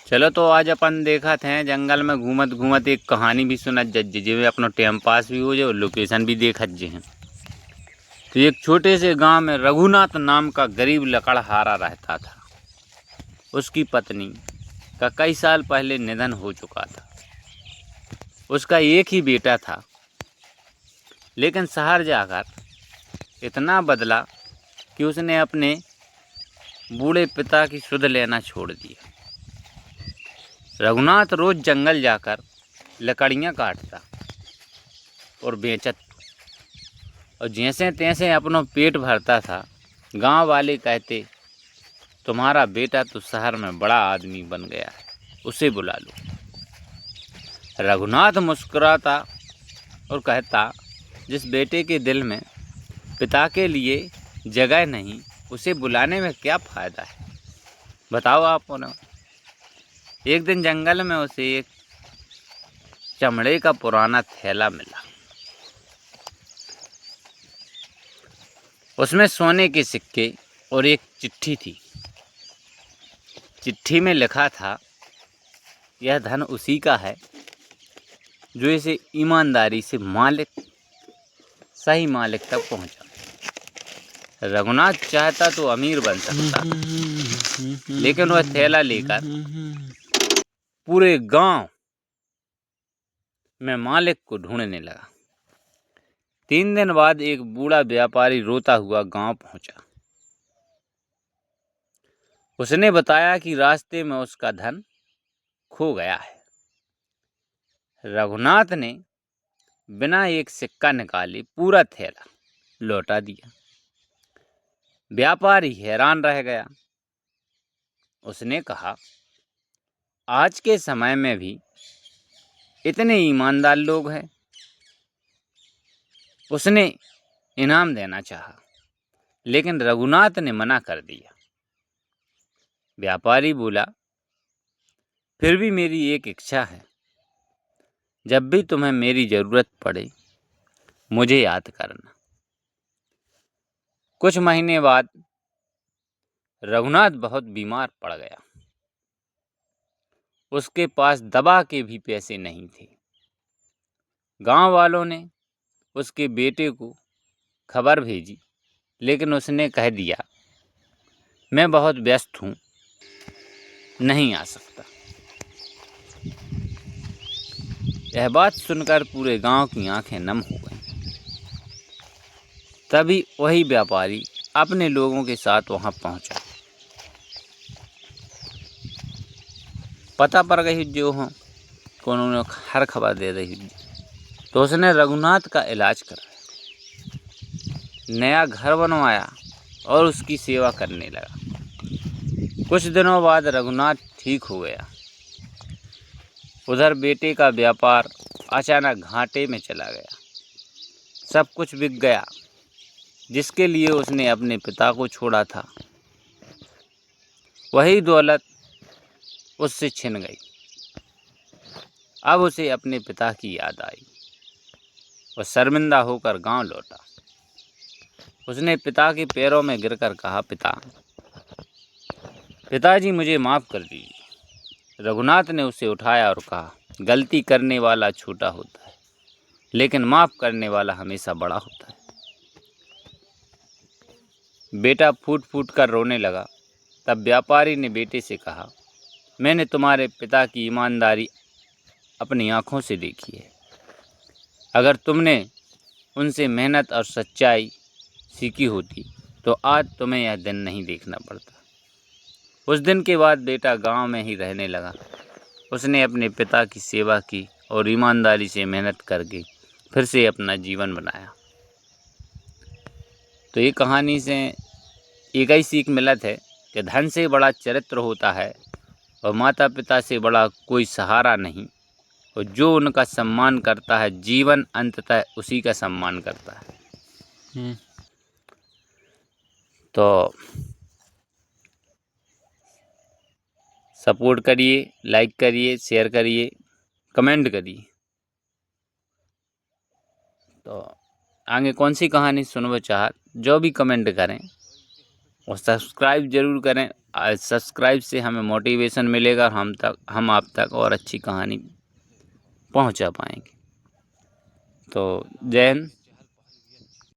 चलो तो आज अपन देखत हैं जंगल में घूमत घूमत एक कहानी भी सुनत जज्जे जिसमें अपना टाइम पास भी हो जाए और लोकेशन भी देखत जे हैं। तो एक छोटे से गांव में रघुनाथ नाम का गरीब लकड़हारा रहता था। उसकी पत्नी का कई साल पहले निधन हो चुका था। उसका एक ही बेटा था, लेकिन शहर जाकर इतना बदला कि उसने अपने बूढ़े पिता की सुध लेना छोड़ दिया। रघुनाथ रोज जंगल जाकर लकड़ियाँ काटता और बेचत, और जैसे तैसे अपना पेट भरता था। गांव वाले कहते, तुम्हारा बेटा तो शहर में बड़ा आदमी बन गया है, उसे बुला लो। रघुनाथ मुस्कुराता और कहता, जिस बेटे के दिल में पिता के लिए जगह नहीं, उसे बुलाने में क्या फ़ायदा है, बताओ आप ना। एक दिन जंगल में उसे एक चमड़े का पुराना थैला मिला। उसमें सोने के सिक्के और एक चिट्ठी थी। चिट्ठी में लिखा था, यह धन उसी का है जो इसे ईमानदारी से सही मालिक तक पहुंचा। रघुनाथ चाहता तो अमीर बन सकता, लेकिन वह थैला लेकर पूरे गांव में मालिक को ढूंढने लगा। 3 दिन बाद एक बूढ़ा व्यापारी रोता हुआ गांव पहुंचा। उसने बताया कि रास्ते में उसका धन खो गया है। रघुनाथ ने बिना एक सिक्का निकाले पूरा थैला लौटा दिया। व्यापारी हैरान रह गया। उसने कहा, आज के समय में भी इतने ईमानदार लोग हैं। उसने इनाम देना चाहा, लेकिन रघुनाथ ने मना कर दिया। व्यापारी बोला, फिर भी मेरी एक इच्छा है, जब भी तुम्हें मेरी ज़रूरत पड़े मुझे याद करना। कुछ महीने बाद रघुनाथ बहुत बीमार पड़ गया। उसके पास दवा के भी पैसे नहीं थे। गांव वालों ने उसके बेटे को खबर भेजी, लेकिन उसने कह दिया, मैं बहुत व्यस्त हूँ, नहीं आ सकता। यह बात सुनकर पूरे गांव की आंखें नम हो गईं। तभी वही व्यापारी अपने लोगों के साथ वहां पहुंचा। पता पर गई जो हो को उन्होंने हर खबर दे रही, तो उसने रघुनाथ का इलाज कराया, नया घर बनवाया और उसकी सेवा करने लगा। कुछ दिनों बाद रघुनाथ ठीक हो गया। उधर बेटे का व्यापार अचानक घाटे में चला गया। सब कुछ बिक गया जिसके लिए उसने अपने पिता को छोड़ा था। वही दौलत उससे छिन गई। अब उसे अपने पिता की याद आई। वह शर्मिंदा होकर गांव लौटा। उसने पिता के पैरों में गिरकर कहा, पिताजी मुझे माफ़ कर दीजिए। रघुनाथ ने उसे उठाया और कहा, गलती करने वाला छोटा होता है, लेकिन माफ़ करने वाला हमेशा बड़ा होता है। बेटा फूट फूट कर रोने लगा। तब व्यापारी ने बेटे से कहा, मैंने तुम्हारे पिता की ईमानदारी अपनी आँखों से देखी है। अगर तुमने उनसे मेहनत और सच्चाई सीखी होती तो आज तुम्हें यह दिन नहीं देखना पड़ता। उस दिन के बाद बेटा गांव में ही रहने लगा। उसने अपने पिता की सेवा की और ईमानदारी से मेहनत करके फिर से अपना जीवन बनाया। तो ये कहानी से एक ही सीख मिलत है कि धन से बड़ा चरित्र होता है और माता पिता से बड़ा कोई सहारा नहीं, और जो उनका सम्मान करता है जीवन अंततः उसी का सम्मान करता है। तो सपोर्ट करिए, लाइक करिए, शेयर करिए, कमेंट करिए। तो आगे कौन सी कहानी सुनबो चाहत, जो भी कमेंट करें। और सब्सक्राइब ज़रूर करें। सब्सक्राइब से हमें मोटिवेशन मिलेगा और हम आप तक और अच्छी कहानी पहुंचा पाएंगे। तो जय हिंद।